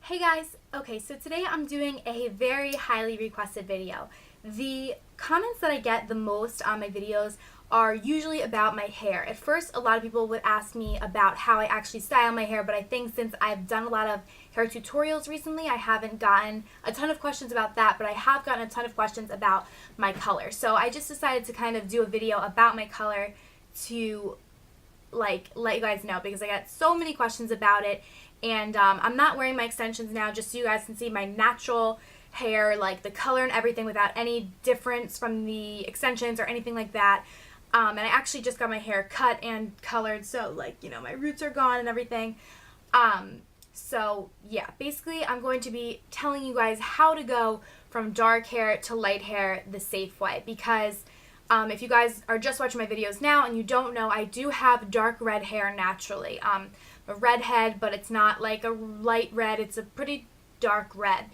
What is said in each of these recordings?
Hey guys, okay, so today I'm doing a very highly requested video. The comments that I get the most on my videos are usually about my hair. At first, a lot of people would ask me about how I actually style my hair, but I think since I've done a lot of hair tutorials recently, I haven't gotten a ton of questions about that, but I have gotten a ton of questions about my color. So I just decided to kind of do a video about my color to let you guys know because I got so many questions about it. And I'm not wearing my extensions now, just so you guys can see my natural hair, like the color and everything, without any difference from the extensions or anything like that. And I actually just got my hair cut and colored, so my roots are gone and everything. So yeah, basically I'm going to be telling you guys how to go from dark hair to light hair the safe way, because if you guys are just watching my videos now and you don't know, I do have dark red hair naturally. A redhead, but it's not like a light red, it's a pretty dark red.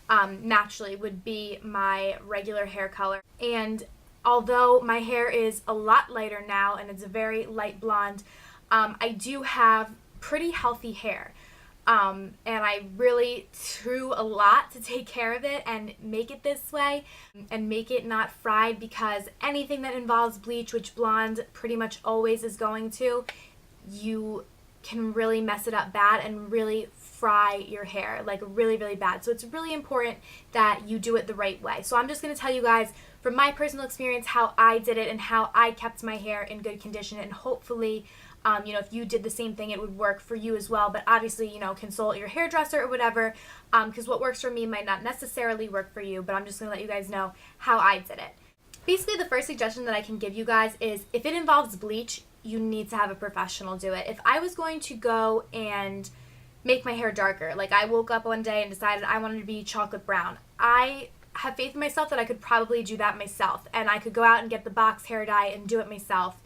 Naturally would be my regular hair color. And although my hair is a lot lighter now and it's a very light blonde, I do have pretty healthy hair. And I really threw a lot to take care of it and make it this way and make it not fried, because anything that involves bleach, which blonde pretty much always is going to, you can really mess it up bad and really fry your hair, like really, really bad. So it's really important that you do it the right way. So I'm just going to tell you guys from my personal experience how I did it and how I kept my hair in good condition, and hopefully if you did the same thing, it would work for you as well. But obviously, consult your hairdresser or whatever, because what works for me might not necessarily work for you, but I'm just going to let you guys know how I did it. Basically, the first suggestion that I can give you guys is if it involves bleach, you need to have a professional do it. If I was going to go and make my hair darker, like I woke up one day and decided I wanted to be chocolate brown, I have faith in myself that I could probably do that myself, and I could go out and get the box hair dye and do it myself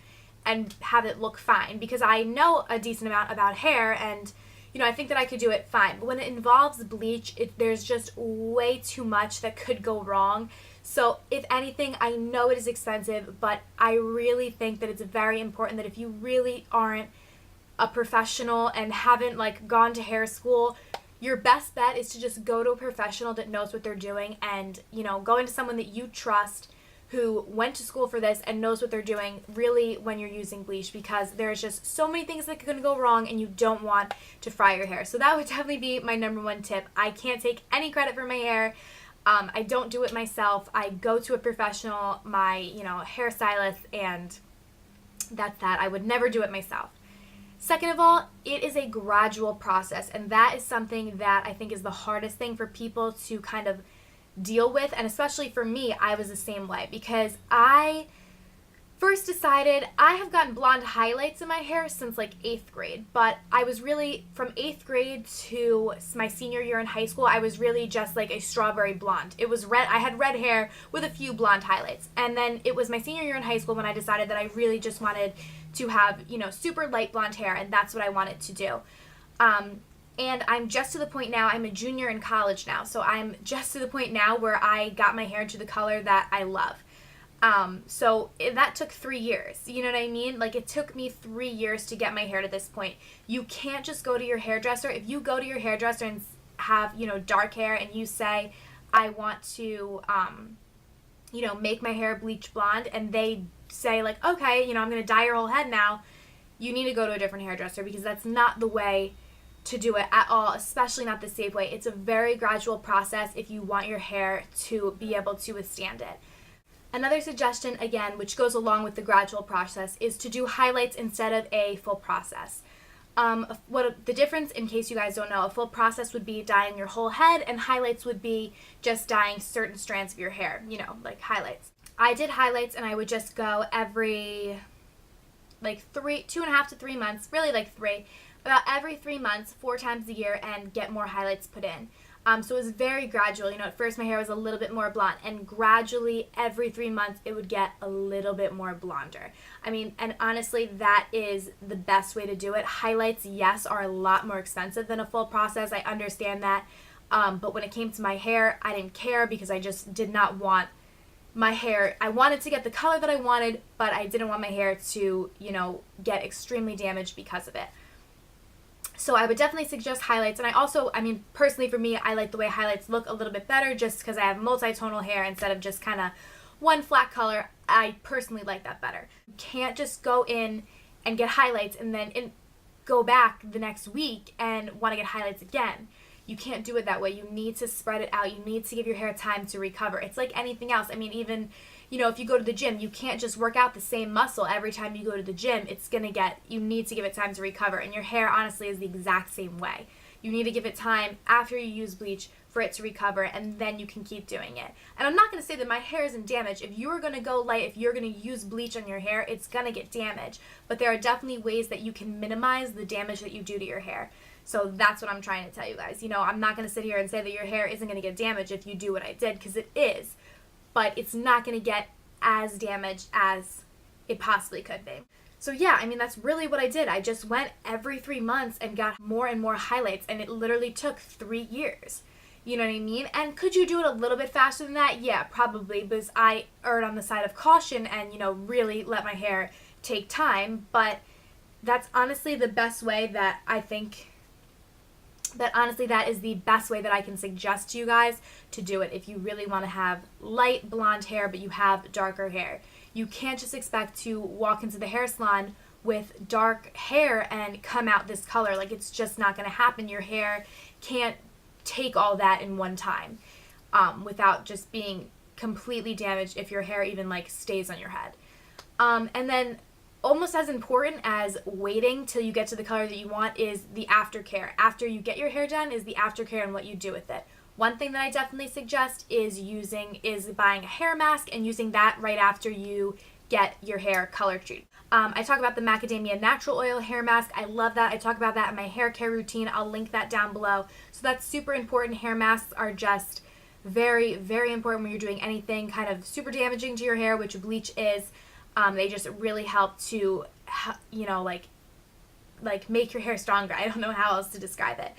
and have it look fine, because I know a decent amount about hair, and I think that I could do it fine. But when it involves bleach, there's just way too much that could go wrong. So if anything, I know it is expensive, but I really think that it's very important that if you really aren't a professional and haven't gone to hair school, your best bet is to just go to a professional that knows what they're doing, and go into someone that you trust who went to school for this and knows what they're doing really when you're using bleach, because there's just so many things that can go wrong and you don't want to fry your hair. So that would definitely be my number one tip. I can't take any credit for my hair. I don't do it myself. I go to a professional, my hairstylist, and that's that. I would never do it myself. Second of all, it is a gradual process, and that is something that I think is the hardest thing for people to kind of deal with, and especially for me, I was the same way, because I first decided I have gotten blonde highlights in my hair since 8th grade, but I was really, from 8th grade to my senior year in high school, I was really just like a strawberry blonde. It was red. I had red hair with a few blonde highlights, and then it was my senior year in high school when I decided that I really just wanted to have super light blonde hair, and that's what I wanted to do. And I'm just to the point now, I'm a junior in college now, so I'm just to the point now where I got my hair to the color that I love. That took 3 years, you know what I mean? It took me 3 years to get my hair to this point. You can't just go to your hairdresser. If you go to your hairdresser and have, dark hair, and you say, I want to, make my hair bleach blonde, and they say okay, I'm going to dye your whole head now, you need to go to a different hairdresser, because that's not the way to do it at all, especially not the safe way. It's a very gradual process if you want your hair to be able to withstand it. Another suggestion, again, which goes along with the gradual process, is to do highlights instead of a full process. What the difference, in case you guys don't know, a full process would be dyeing your whole head, and highlights would be just dyeing certain strands of your hair, like highlights. I did highlights, and I would just go every 2.5 to 3 months, really about every 3 months, 4 times a year, and get more highlights put in. So it was very gradual. At first my hair was a little bit more blonde, and gradually every 3 months it would get a little bit more blonder. And honestly, that is the best way to do it. Highlights, yes, are a lot more expensive than a full process. I understand that. But when it came to my hair, I didn't care, because I just did not want my hair, I wanted to get the color that I wanted, but I didn't want my hair to, get extremely damaged because of it. So So I would definitely suggest highlights. And I also, I mean, personally for me, I like the way highlights look a little bit better just because I have multi-tonal hair instead of just kind of one flat color. I personally like that better. You can't just go in and get highlights and then go back the next week and want to get highlights again. You can't do it that way. You need to spread it out. You need to give your hair time to recover. It's like anything else. I mean, even, if you go to the gym, you can't just work out the same muscle every time you go to the gym. You need to give it time to recover. And your hair, honestly, is the exact same way. You need to give it time after you use bleach for it to recover, and then you can keep doing it. And I'm not going to say that my hair isn't damaged. If you're going to go light, if you're going to use bleach on your hair, it's going to get damaged. But there are definitely ways that you can minimize the damage that you do to your hair. So that's what I'm trying to tell you guys. I'm not going to sit here and say that your hair isn't going to get damaged if you do what I did, because it is. But it's not going to get as damaged as it possibly could be. So yeah, I mean, that's really what I did. I just went every 3 months and got more and more highlights, and it literally took 3 years. You know what I mean? And could you do it a little bit faster than that? Yeah, probably, because I erred on the side of caution and, really let my hair take time. But that's honestly the best way that I think that is the best way that I can suggest to you guys to do it if you really want to have light blonde hair but you have darker hair. You can't just expect to walk into the hair salon with dark hair and come out this color. Like, it's just not going to happen. Your hair can't take all that in one time without just being completely damaged if your hair even stays on your head. And then almost as important as waiting till you get to the color that you want is the aftercare. After you get your hair done is the aftercare and what you do with it. One thing that I definitely suggest is buying a hair mask and using that right after you get your hair color treated. I talk about the macadamia natural oil hair mask. I love that. I talk about that in my hair care routine. I'll link that down below. So that's super important. Hair masks are just very, very important when you're doing anything kind of super damaging to your hair, which bleach is. They just really help to, make your hair stronger. I don't know how else to describe it.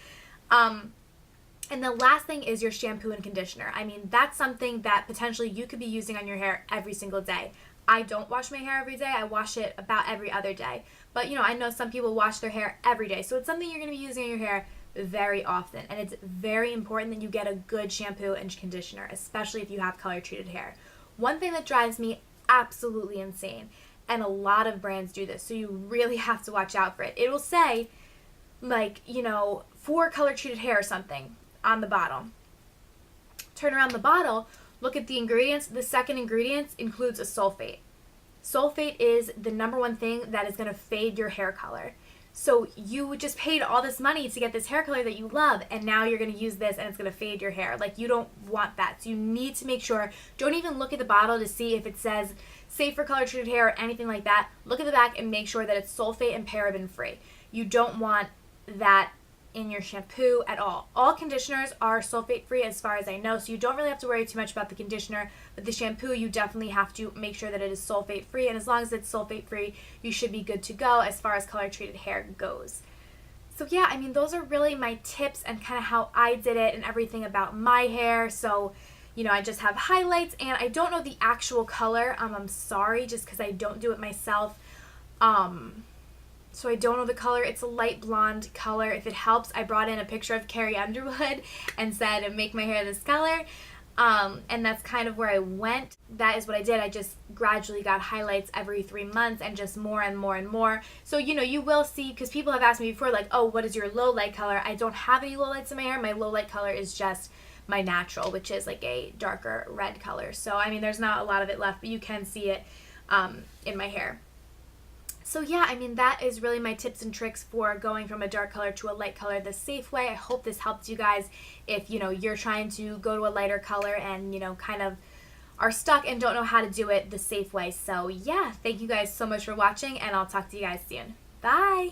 And the last thing is your shampoo and conditioner. I mean, that's something that potentially you could be using on your hair every single day. I don't wash my hair every day. I wash it about every other day. But, I know some people wash their hair every day. So it's something you're going to be using on your hair very often. And it's very important that you get a good shampoo and conditioner, especially if you have color-treated hair. One thing that drives me absolutely insane, and a lot of brands do this, so you really have to watch out for it. It will say, for color-treated hair or something on the bottle. Turn around the bottle, look at the ingredients. The second ingredient includes a sulfate. Sulfate is the number one thing that is going to fade your hair color. So you just paid all this money to get this hair color that you love, and now you're going to use this and it's going to fade your hair. You don't want that. So you need to make sure, don't even look at the bottle to see if it says safe for color treated hair or anything like that. Look at the back and make sure that it's sulfate and paraben free. You don't want that in your shampoo at all. All conditioners are sulfate free as far as I know, so you don't really have to worry too much about the conditioner, but the shampoo you definitely have to make sure that it is sulfate free, and as long as it's sulfate free, you should be good to go as far as color treated hair goes. So yeah, I mean, those are really my tips and kind of how I did it and everything about my hair. So I just have highlights, and I don't know the actual color. I'm sorry, just because I don't do it myself. So I don't know the color. It's a light blonde color. If it helps, I brought in a picture of Carrie Underwood and said, make my hair this color. And that's kind of where I went. That is what I did. I just gradually got highlights every 3 months and just more and more and more. So, you will see, because people have asked me before, oh, what is your low light color? I don't have any low lights in my hair. My low light color is just my natural, which is a darker red color. So, I mean, there's not a lot of it left, but you can see it in my hair. So yeah, I mean, that is really my tips and tricks for going from a dark color to a light color the safe way. I hope this helps you guys if, you're trying to go to a lighter color and, kind of are stuck and don't know how to do it the safe way. So yeah, thank you guys so much for watching, and I'll talk to you guys soon. Bye!